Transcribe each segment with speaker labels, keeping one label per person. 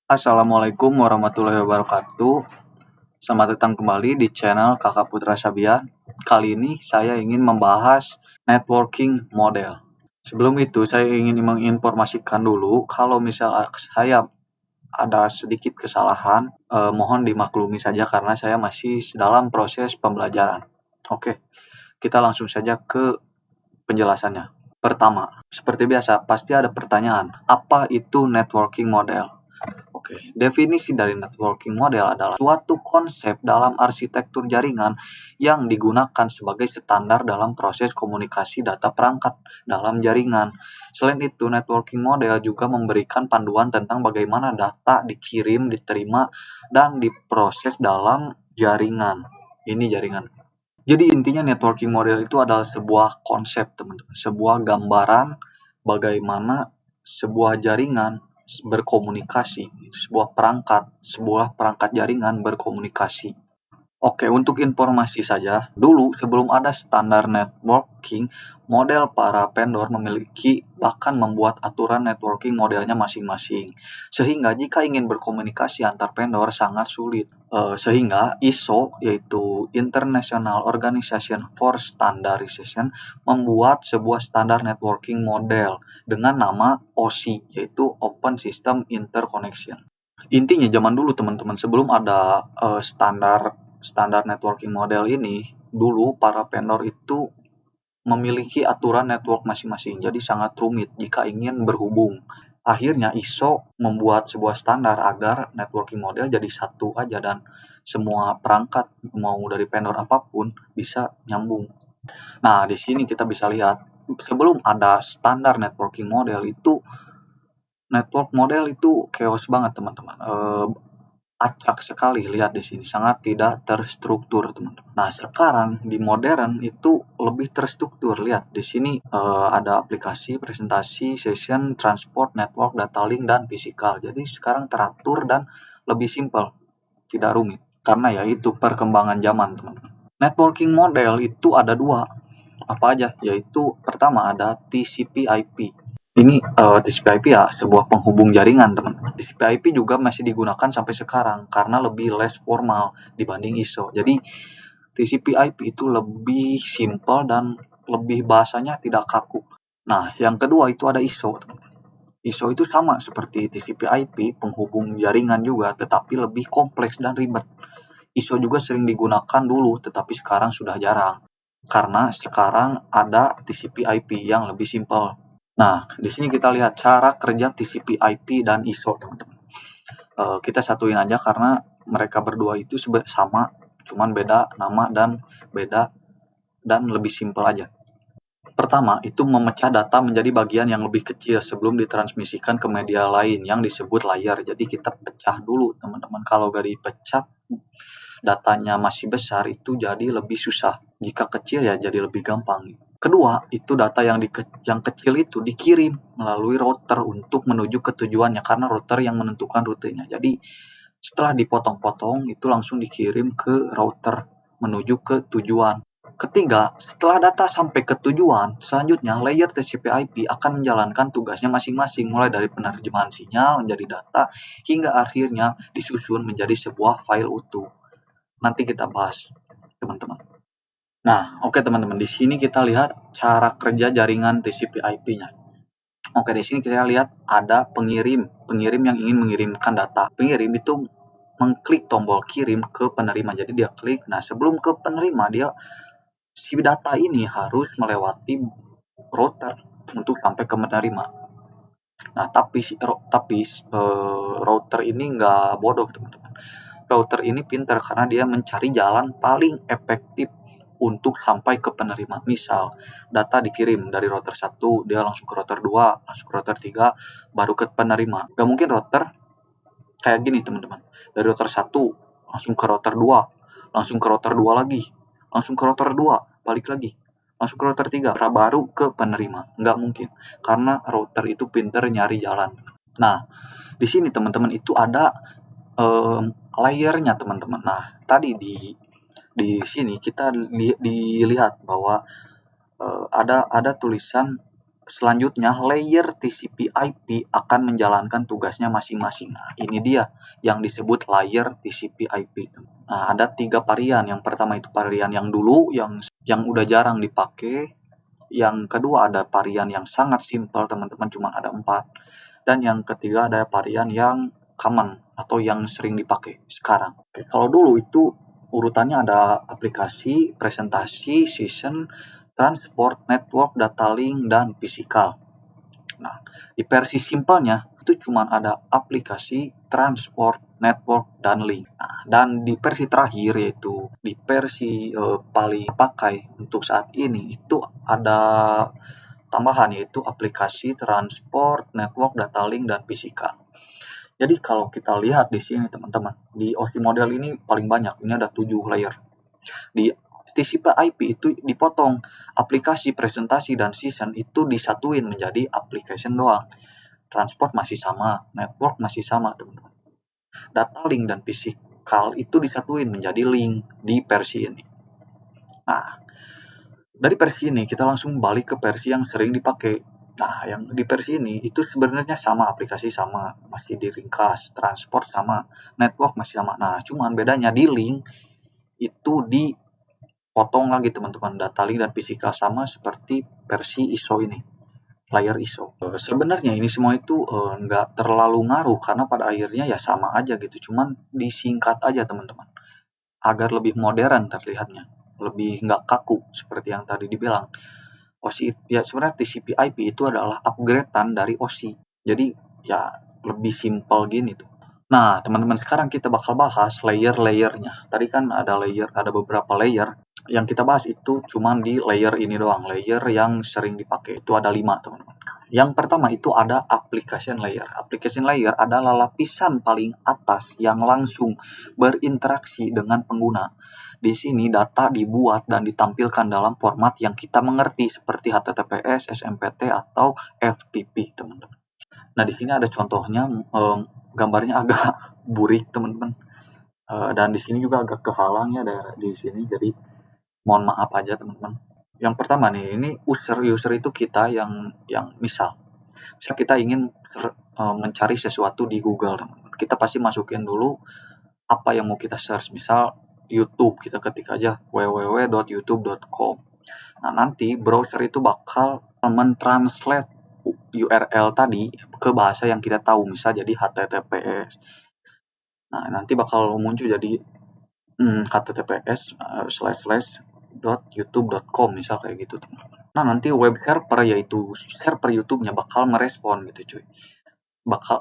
Speaker 1: Assalamualaikum warahmatullahi wabarakatuh. Selamat datang kembali di channel Kakak Putra Sabian. Kali ini saya ingin membahas networking model. Sebelum itu saya ingin menginformasikan dulu kalau misal saya ada sedikit kesalahan, mohon dimaklumi saja karena saya masih dalam proses pembelajaran. Oke, kita langsung saja ke penjelasannya. Pertama, seperti biasa pasti ada pertanyaan, apa itu networking model? Oke, definisi dari networking model adalah suatu konsep dalam arsitektur jaringan yang digunakan sebagai standar dalam proses komunikasi data perangkat dalam jaringan. Selain itu, networking model juga memberikan panduan tentang bagaimana data dikirim, diterima, dan diproses dalam jaringan. Ini jaringan. Jadi intinya networking model itu adalah sebuah konsep, teman-teman. Sebuah gambaran bagaimana sebuah jaringan berkomunikasi, sebuah perangkat jaringan berkomunikasi. Oke, untuk informasi saja, dulu sebelum ada standar networking, model para vendor memiliki bahkan membuat aturan networking modelnya masing-masing. Sehingga jika ingin berkomunikasi antar vendor sangat sulit. Sehingga ISO, yaitu International Organization for Standardization, membuat sebuah standar networking model dengan nama OSI, yaitu Open System Interconnection. Intinya zaman dulu teman-teman, sebelum ada standar networking model ini, dulu para vendor itu memiliki aturan network masing-masing, jadi sangat rumit jika ingin berhubung. Akhirnya ISO membuat sebuah standar agar networking model jadi satu aja dan semua perangkat mau dari vendor apapun bisa nyambung. Nah, di sini kita bisa lihat sebelum ada standar networking model itu, network model itu chaos banget teman-teman. Acak sekali, lihat di sini sangat tidak terstruktur teman-teman. Nah, sekarang di modern itu lebih terstruktur. Lihat di sini ada aplikasi, presentasi, session, transport, network, data link, dan fisikal. Jadi sekarang teratur dan lebih simpel, tidak rumit. Karena ya itu perkembangan zaman teman-teman. Networking model itu ada dua, apa aja? Yaitu pertama ada TCP/IP. Ini TCP/IP ya sebuah penghubung jaringan teman-teman. TCP/IP juga masih digunakan sampai sekarang karena lebih less formal dibanding ISO. Jadi TCP/IP itu lebih simpel dan lebih bahasanya tidak kaku. Nah, yang kedua itu ada ISO. ISO itu sama seperti TCP/IP, penghubung jaringan juga, tetapi lebih kompleks dan ribet. ISO juga sering digunakan dulu, tetapi sekarang sudah jarang. Karena sekarang ada TCP/IP yang lebih simpel. Nah, di sini kita lihat cara kerja TCP/IP dan ISO, teman-teman. Kita satuin aja karena mereka berdua itu sama, cuman beda nama dan lebih simpel aja. Pertama, itu memecah data menjadi bagian yang lebih kecil sebelum ditransmisikan ke media lain yang disebut layer. Jadi kita pecah dulu, teman-teman. Kalau gak dipecah, datanya masih besar, itu jadi lebih susah. Jika kecil ya jadi lebih gampang. Kedua, itu data yang kecil itu dikirim melalui router untuk menuju ke tujuannya karena router yang menentukan rutenya. Jadi setelah dipotong-potong itu langsung dikirim ke router menuju ke tujuan. Ketiga, setelah data sampai ke tujuan, selanjutnya layer TCP/IP akan menjalankan tugasnya masing-masing mulai dari penerjemahan sinyal menjadi data hingga akhirnya disusun menjadi sebuah file utuh. Nanti kita bahas, teman-teman. Nah, oke teman-teman, di sini kita lihat cara kerja jaringan TCP/IP-nya. Oke, di sini kita lihat ada pengirim yang ingin mengirimkan data. Pengirim itu mengklik tombol kirim ke penerima. Jadi dia klik. Nah, sebelum ke penerima si data ini harus melewati router untuk sampai ke penerima. Nah, tapi router ini nggak bodoh, teman-teman. Router ini pintar karena dia mencari jalan paling efektif untuk sampai ke penerima. Misal, data dikirim dari router 1, dia langsung ke router 2, langsung ke router 3, baru ke penerima. Gak mungkin router kayak gini, teman-teman. Dari router 1, langsung ke router 2, langsung ke router 2 lagi, langsung ke router 2, balik lagi, langsung ke router 3, baru ke penerima. Nggak mungkin, karena router itu pintar nyari jalan. Nah, di sini teman-teman itu ada layernya, teman-teman. Nah, tadi di sini kita dilihat bahwa ada tulisan selanjutnya layer TCP/IP akan menjalankan tugasnya masing-masing. Nah, ini dia yang disebut layer TCP/IP. Nah, ada 3 varian. Yang pertama itu varian yang dulu yang udah jarang dipakai. Yang kedua ada varian yang sangat simpel, teman-teman, cuma ada 4. Dan yang ketiga ada varian yang common atau yang sering dipakai sekarang. Oke, kalau dulu itu urutannya ada aplikasi, presentasi, season, transport, network, data link, dan physical. Nah, di versi simpelnya itu cuma ada aplikasi, transport, network, dan link. Nah, dan di versi terakhir, yaitu di versi paling pakai untuk saat ini, itu ada tambahan, yaitu aplikasi, transport, network, data link, dan physical. Jadi kalau kita lihat di sini, teman-teman, di OSI model ini paling banyak, ini ada 7 layer. Di TCP/IP itu dipotong, aplikasi, presentasi, dan season itu disatuin menjadi application doang. Transport masih sama, network masih sama, teman-teman. Data link dan physical itu disatuin menjadi link di versi ini. Nah, dari versi ini kita langsung balik ke versi yang sering dipakai. Nah, yang di versi ini itu sebenarnya sama, aplikasi sama, masih diringkas, transport sama, network masih sama. Nah, cuman bedanya di link itu dipotong lagi, teman-teman. Data link dan physical sama seperti versi ISO ini, layer ISO. Sebenarnya ini semua itu nggak terlalu ngaruh karena pada akhirnya ya sama aja gitu. Cuman disingkat aja, teman-teman, agar lebih modern terlihatnya, lebih nggak kaku seperti yang tadi dibilang. OSI ya, sebenarnya TCP/IP itu adalah upgradean dari OSI. Jadi ya lebih simpel gini tuh. Nah, teman-teman, sekarang kita bakal bahas layer-layernya. Tadi kan ada beberapa layer. Yang kita bahas itu cuma di layer ini doang, layer yang sering dipakai. Itu ada 5, teman-teman. Yang pertama itu ada application layer. Application layer adalah lapisan paling atas yang langsung berinteraksi dengan pengguna. Di sini data dibuat dan ditampilkan dalam format yang kita mengerti seperti HTTPS, SMPT, atau FTP, teman-teman. Nah, di sini ada contohnya, gambarnya agak burik, teman-teman. Dan di sini juga agak kehalang ya di sini, jadi mohon maaf aja, teman-teman. Yang pertama nih, ini user itu kita yang misal kita ingin mencari sesuatu di Google, teman-teman. Kita pasti masukin dulu apa yang mau kita search. Misal YouTube, kita ketik aja www.youtube.com. Nah, nanti browser itu bakal mentranslate URL tadi ke bahasa yang kita tahu, misal jadi HTTPS. Nah, nanti bakal muncul jadi https://.youtube.com misal kayak gitu, teman-teman. Nah, nanti web server, yaitu server YouTube-nya, bakal merespon gitu, cuy. Bakal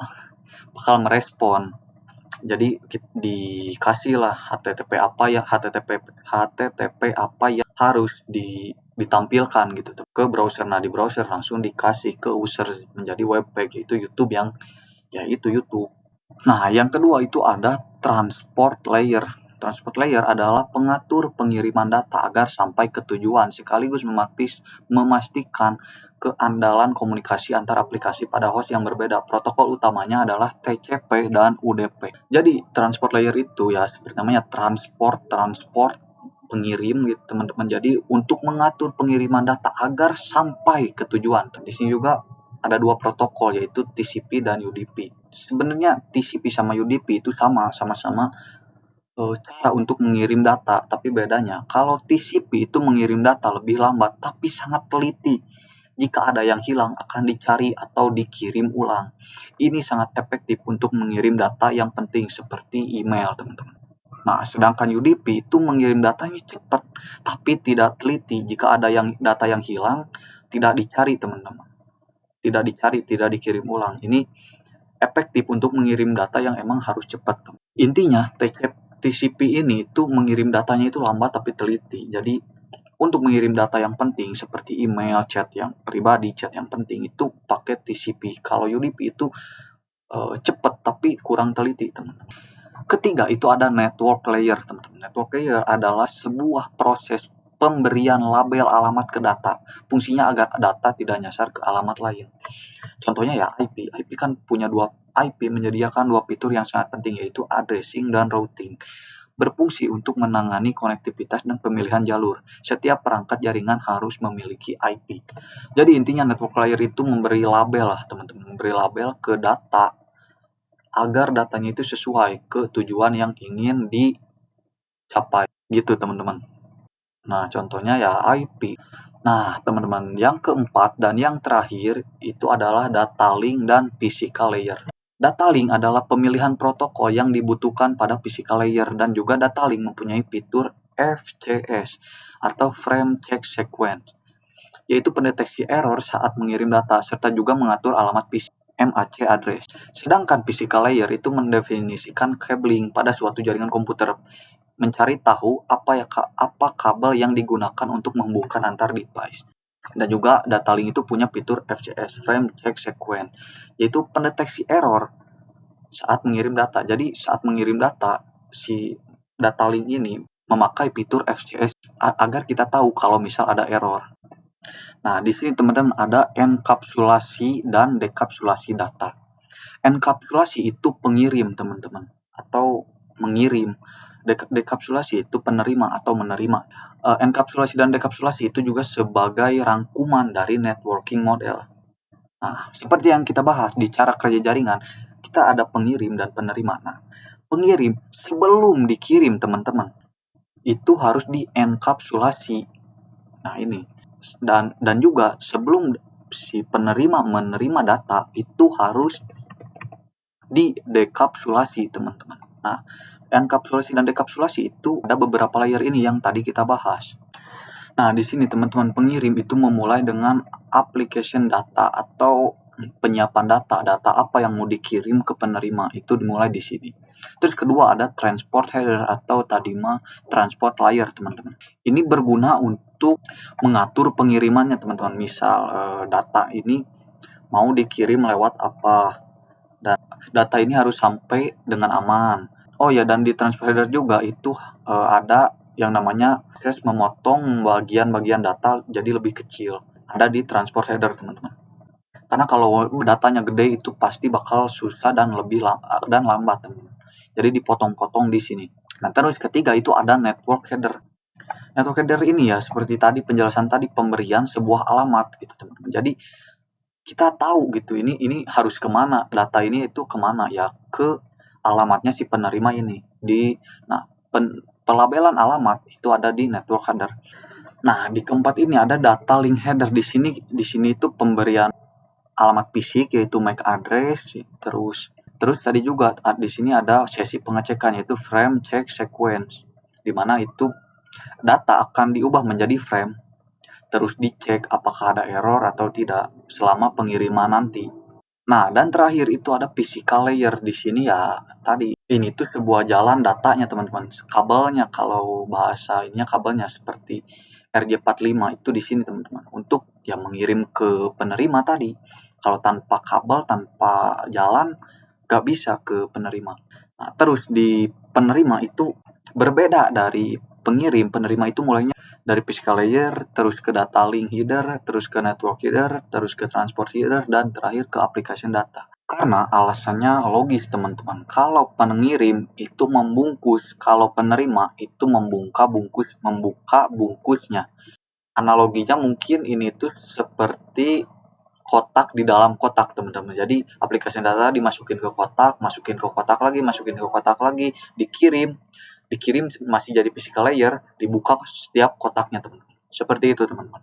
Speaker 1: merespon. Jadi dikasihlah HTTP apa yang harus ditampilkan gitu tuh ke browser. Nah, di browser langsung dikasih ke user menjadi web page, yaitu YouTube yaitu YouTube. Nah, yang kedua itu ada transport layer. Transport layer adalah pengatur pengiriman data agar sampai ke tujuan, sekaligus memastikan keandalan komunikasi antar aplikasi pada host yang berbeda. Protokol utamanya adalah TCP dan UDP. Jadi transport layer itu ya seperti namanya, transport pengirim gitu, teman-teman. Jadi untuk mengatur pengiriman data agar sampai ke tujuan. Di sini juga ada 2 protokol, yaitu TCP dan UDP. Sebenarnya TCP sama UDP itu sama-sama cara untuk mengirim data, tapi bedanya kalau TCP itu mengirim data lebih lambat tapi sangat teliti. Jika ada yang hilang akan dicari atau dikirim ulang. Ini sangat efektif untuk mengirim data yang penting seperti email, teman-teman. Nah, sedangkan UDP itu mengirim datanya cepat tapi tidak teliti. Jika ada data yang hilang, tidak dicari, teman-teman. Tidak dicari, tidak dikirim ulang. Ini efektif untuk mengirim data yang emang harus cepat. Intinya TCP ini itu mengirim datanya itu lambat tapi teliti. Jadi untuk mengirim data yang penting seperti email, chat yang pribadi, chat yang penting itu pakai TCP. Kalau UDP itu cepat tapi kurang teliti, teman-teman. Ketiga itu ada network layer, teman-teman. Network layer adalah sebuah proses pemberian label alamat ke data. Fungsinya agar data tidak nyasar ke alamat lain. Contohnya ya IP. IP kan punya IP menyediakan 2 fitur yang sangat penting, yaitu addressing dan routing. berfungsi untuk menangani konektivitas dan pemilihan jalur. Setiap perangkat jaringan harus memiliki IP. Jadi intinya network layer itu memberi label lah teman-teman, memberi label ke data agar datanya itu sesuai ke tujuan yang ingin dicapai gitu teman-teman. Nah contohnya ya IP. Nah teman-teman, yang keempat dan yang terakhir itu adalah data link dan physical layer. Data link adalah pemilihan protokol yang dibutuhkan pada physical layer, dan juga data link mempunyai fitur FCS atau Frame Check Sequence, yaitu pendeteksi error saat mengirim data serta juga mengatur alamat MAC address. Sedangkan physical layer itu mendefinisikan cabling pada suatu jaringan komputer, mencari tahu apa kabel yang digunakan untuk menghubungkan antar device. Dan juga data link itu punya fitur FCS, Frame Check Sequence, yaitu pendeteksi error saat mengirim data. Jadi saat mengirim data, si data link ini memakai fitur FCS agar kita tahu kalau misal ada error. Nah, di sini teman-teman ada enkapsulasi dan dekapsulasi data. Enkapsulasi itu pengirim teman-teman, atau mengirim. Dekapsulasi itu penerima atau menerima. Enkapsulasi dan dekapsulasi itu juga sebagai rangkuman dari networking model. Nah, seperti yang kita bahas di cara kerja jaringan, kita ada pengirim dan penerima. Nah, pengirim sebelum dikirim teman-teman, itu harus dienkapsulasi. Nah, ini. Dan juga sebelum si penerima menerima data, itu harus didekapsulasi teman-teman. Nah, enkapsulasi dan dekapsulasi itu ada beberapa layer ini yang tadi kita bahas. Nah, di sini teman-teman, pengirim itu memulai dengan application data atau penyiapan data apa yang mau dikirim ke penerima, itu dimulai di sini. Terus kedua ada transport header atau tadi mah transport layer teman-teman. Ini berguna untuk mengatur pengirimannya teman-teman. Misal data ini mau dikirim lewat apa, dan data ini harus sampai dengan aman. Oh ya, dan di transport header juga itu ada yang namanya proses memotong bagian-bagian data jadi lebih kecil. Ada di transport header teman-teman. Karena kalau datanya gede itu pasti bakal susah dan lambat teman-teman. Jadi dipotong-potong di sini. Nah, terus ketiga itu ada network header. Network header ini ya seperti tadi penjelasan tadi, pemberian sebuah alamat gitu teman-teman. Jadi kita tahu gitu ini harus kemana, data ini itu kemana ya, ke alamatnya si penerima ini. Pelabelan alamat itu ada di network header. Nah, di keempat ini ada data link header. Di sini itu pemberian alamat fisik yaitu MAC address, terus tadi juga di sini ada sesi pengecekan yaitu frame check sequence, di mana itu data akan diubah menjadi frame, terus dicek apakah ada error atau tidak selama pengiriman nanti. Nah, dan terakhir itu ada physical layer. Di sini ya tadi ini tuh sebuah jalan datanya teman-teman. Kabelnya, kalau bahasa ininya kabelnya seperti RJ45 itu di sini teman-teman. Untuk yang mengirim ke penerima tadi. Kalau tanpa kabel, tanpa jalan, gak bisa ke penerima. Nah, terus di penerima itu berbeda dari pengirim. Penerima itu mulainya dari physical layer, terus ke data link header, terus ke network header, terus ke transport header, dan terakhir ke application data. Karena alasannya logis teman-teman. Kalau pengirim itu membungkus, kalau penerima itu membuka bungkusnya. Analoginya mungkin ini tuh seperti kotak di dalam kotak teman-teman. Jadi aplikasi data dimasukin ke kotak, masukin ke kotak lagi, dikirim masih jadi physical layer, dibuka setiap kotaknya teman-teman. Seperti itu teman-teman.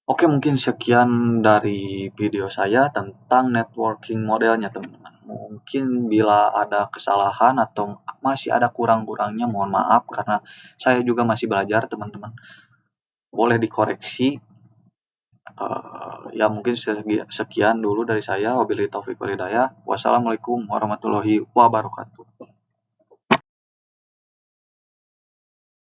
Speaker 1: Oke, mungkin sekian dari video saya tentang networking modelnya teman-teman. Mungkin bila ada kesalahan atau masih ada kurang-kurangnya, mohon maaf karena saya juga masih belajar teman-teman. Boleh dikoreksi. Ya mungkin sekian dulu dari saya. Wabillahi taufiq wal hidayah. Wassalamualaikum warahmatullahi wabarakatuh.